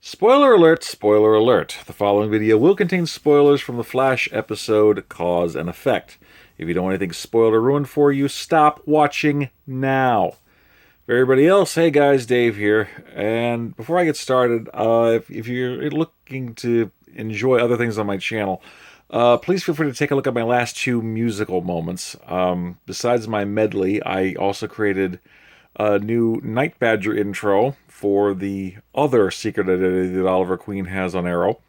Spoiler alert, spoiler alert. The following video will contain spoilers from the Flash episode Cause and Effect. If you don't want anything spoiled or ruined for you, stop watching now. For everybody else, hey guys, Dave here. And before I get started, if you're looking to enjoy other things on my channel, please feel free to take a look at my last two musical moments. Besides my medley, I also created a new Night Badger intro for the other secret identity that Oliver Queen has on Arrow.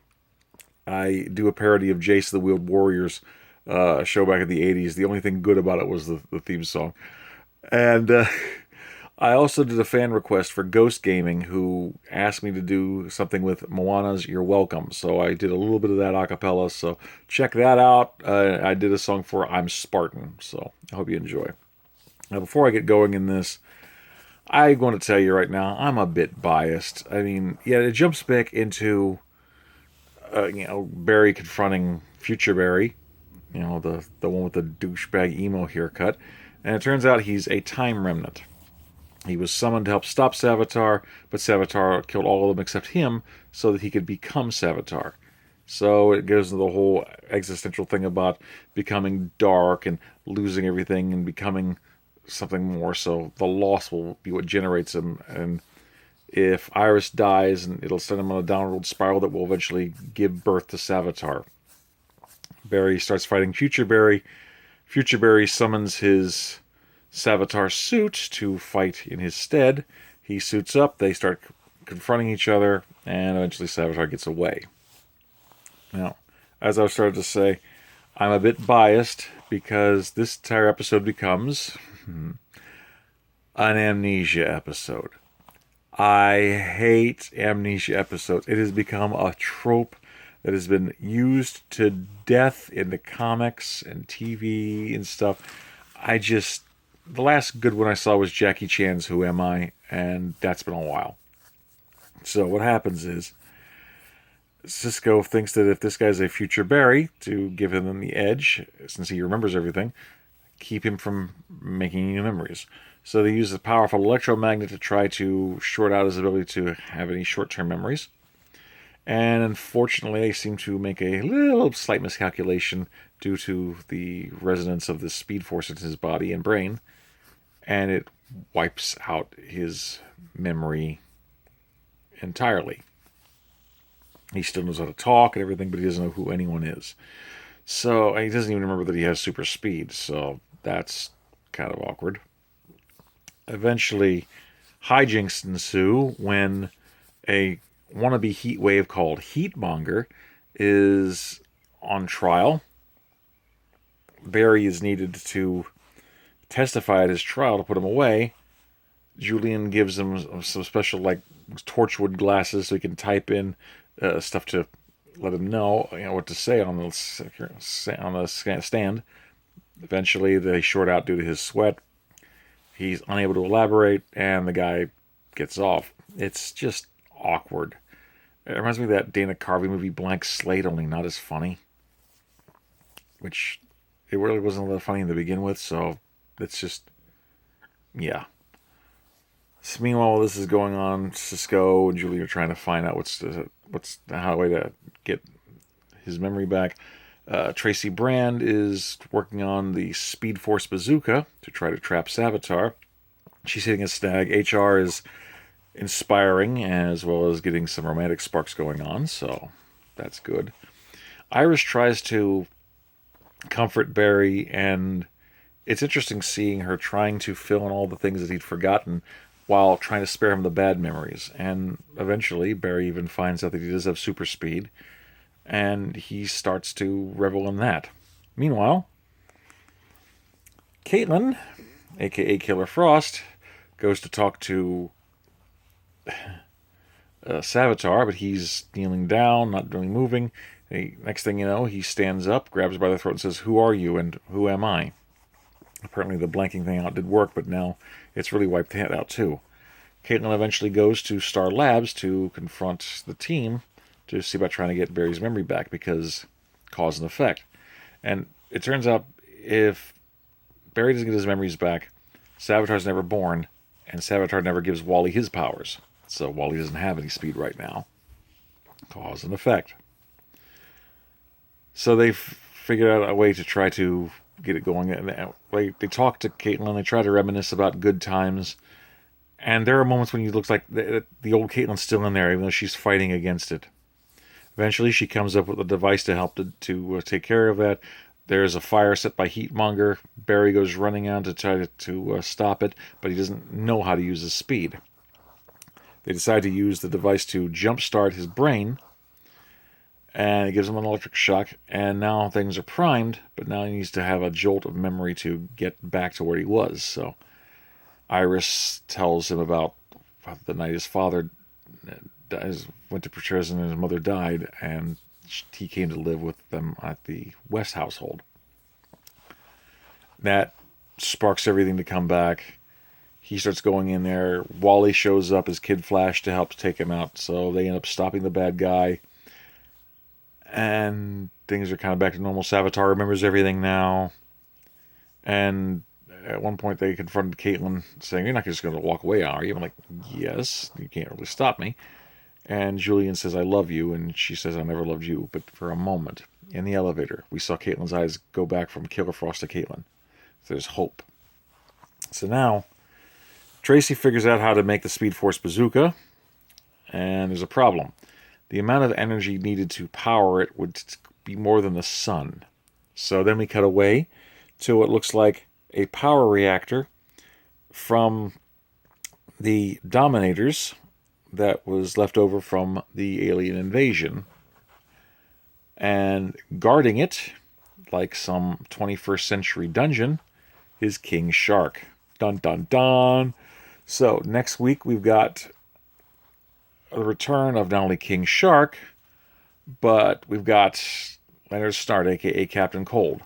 I do a parody of Jace the Wheeled Warriors show back in the 80s. The only thing good about it was the theme song. And I also did a fan request for Ghost Gaming, who asked me to do something with Moana's You're Welcome. So I did a little bit of that a cappella, so check that out. I did a song for I'm Spartan, so I hope you enjoy. Now, before I get going in this, I'm going to tell you right now, I'm a bit biased. I mean, yeah, it jumps back into, Barry confronting Future Barry, the one with the douchebag emo haircut, and it turns out he's a time remnant. He was summoned to help stop Savitar, but Savitar killed all of them except him so that he could become Savitar. So it goes into the whole existential thing about becoming dark and losing everything and becoming something more. So the loss will be what generates him. And if Iris dies, and it'll send him on a downward spiral that will eventually give birth to Savitar. Barry starts fighting Future Barry. Future Barry summons his Savitar suit to fight in his stead. He suits up, they start confronting each other, and eventually Savitar gets away. Now, as I started to say, I'm a bit biased because this entire episode becomes an amnesia episode. I hate amnesia episodes. It has become a trope that has been used to death in the comics and TV and stuff. The last good one I saw was Jackie Chan's Who Am I? And that's been a while. So what happens is, Cisco thinks that if this guy's a future Barry, to give him the edge, since he remembers everything, keep him from making new memories. So they use a powerful electromagnet to try to short out his ability to have any short-term memories. And unfortunately, they seem to make a little slight miscalculation due to the resonance of the speed force in his body and brain. And it wipes out his memory entirely. He still knows how to talk and everything, but he doesn't know who anyone is. So he doesn't even remember that he has super speed, so that's kind of awkward. Eventually, hijinks ensue when a wannabe heat wave called Heatmonger is on trial. Barry is needed to testify at his trial to put him away. Julian gives him some special torchwood glasses so he can type in stuff to let him know what to say on the stand. Eventually, they short out due to his sweat. He's unable to elaborate, and the guy gets off. It's just awkward. It reminds me of that Dana Carvey movie Blank Slate, only not as funny. Which, it really wasn't that funny to begin with, so it's just, yeah. So meanwhile, while this is going on, Cisco and Julie are trying to find out what's the way to get his memory back. Tracy Brand is working on the Speed Force bazooka to try to trap Savitar. She's hitting a snag. HR is inspiring, as well as getting some romantic sparks going on, so that's good. Iris tries to comfort Barry, and it's interesting seeing her trying to fill in all the things that he'd forgotten while trying to spare him the bad memories. And eventually, Barry even finds out that he does have super speed, and he starts to revel in that. Meanwhile, Caitlin, aka Killer Frost, goes to talk to Savitar, but he's kneeling down, not really moving. Next thing you know, he stands up, grabs her by the throat, and says, "Who are you, and who am I?" Apparently the blanking thing out did work, but now it's really wiped the head out too. Caitlin eventually goes to Star Labs to confront the team to see about trying to get Barry's memory back, because cause and effect. And it turns out if Barry doesn't get his memories back, Savitar's never born, and Savitar never gives Wally his powers. So Wally doesn't have any speed right now. Cause and effect. So they figured out a way to try to get it going. And they talk to Caitlin. They try to reminisce about good times. And there are moments when it looks like the old Caitlin's still in there, even though she's fighting against it. Eventually, she comes up with a device to help to take care of that. There's a fire set by Heatmonger. Barry goes running out to try to stop it, but he doesn't know how to use his speed. They decide to use the device to jumpstart his brain, and it gives him an electric shock, and now things are primed, but now he needs to have a jolt of memory to get back to where he was. So Iris tells him about the night his father went to prison and his mother died, and he came to live with them at the West household. That sparks everything to come back. He starts going in there. Wally shows up as Kid Flash to help take him out, so they end up stopping the bad guy. And things are kind of back to normal. Savitar remembers everything now. And at one point they confronted Caitlin, saying, "You're not just going to walk away, are you?" I'm like, "Yes, you can't really stop me." And Julian says, "I love you," and she says, "I never loved you." But for a moment, in the elevator, we saw Caitlin's eyes go back from Killer Frost to Caitlin. So there's hope. So now, Tracy figures out how to make the Speed Force bazooka, and there's a problem. The amount of energy needed to power it would be more than the sun. So then we cut away to what looks like a power reactor from the Dominators that was left over from the alien invasion. And guarding it, like some 21st century dungeon, is King Shark. Dun dun dun. So next week we've got the return of not only King Shark, but we've got Leonard Snart, aka Captain Cold.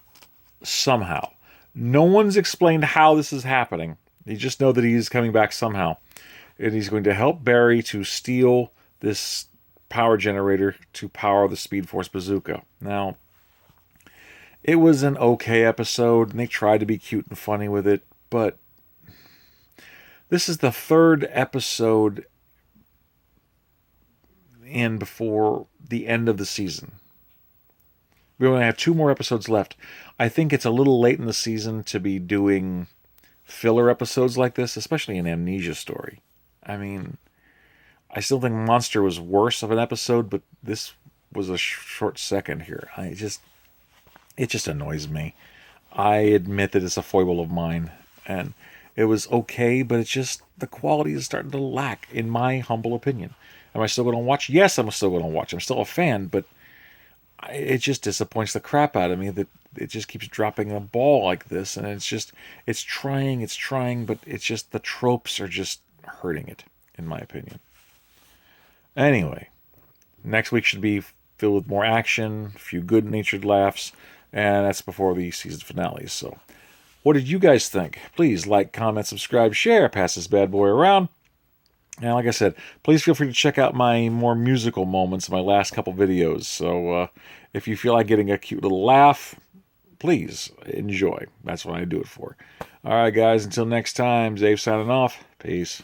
Somehow. No one's explained how this is happening. You just know that he's coming back somehow. And he's going to help Barry to steal this power generator to power the Speed Force bazooka. Now, it was an okay episode, and they tried to be cute and funny with it, but this is the third episode in before the end of the season. We only have 2 more episodes left. I think it's a little late in the season to be doing filler episodes like this, especially an amnesia story. I mean, I still think Monster was worse of an episode, but this was a short second here. It just annoys me. I admit that it's a foible of mine, and it was okay, but it's just the quality is starting to lack, in my humble opinion. Am I still going to watch? Yes, I'm still going to watch. I'm still a fan, but it just disappoints the crap out of me that it just keeps dropping the ball like this, and it's trying, but it's just the tropes are just hurting it, in my opinion. Anyway, next week should be filled with more action, a few good-natured laughs, and that's before the season finale. So, what did you guys think? Please like, comment, subscribe, share, pass this bad boy around. And like I said, please feel free to check out my more musical moments in my last couple videos. So if you feel like getting a cute little laugh, please enjoy. That's what I do it for. All right, guys, until next time, Dave signing off. Peace.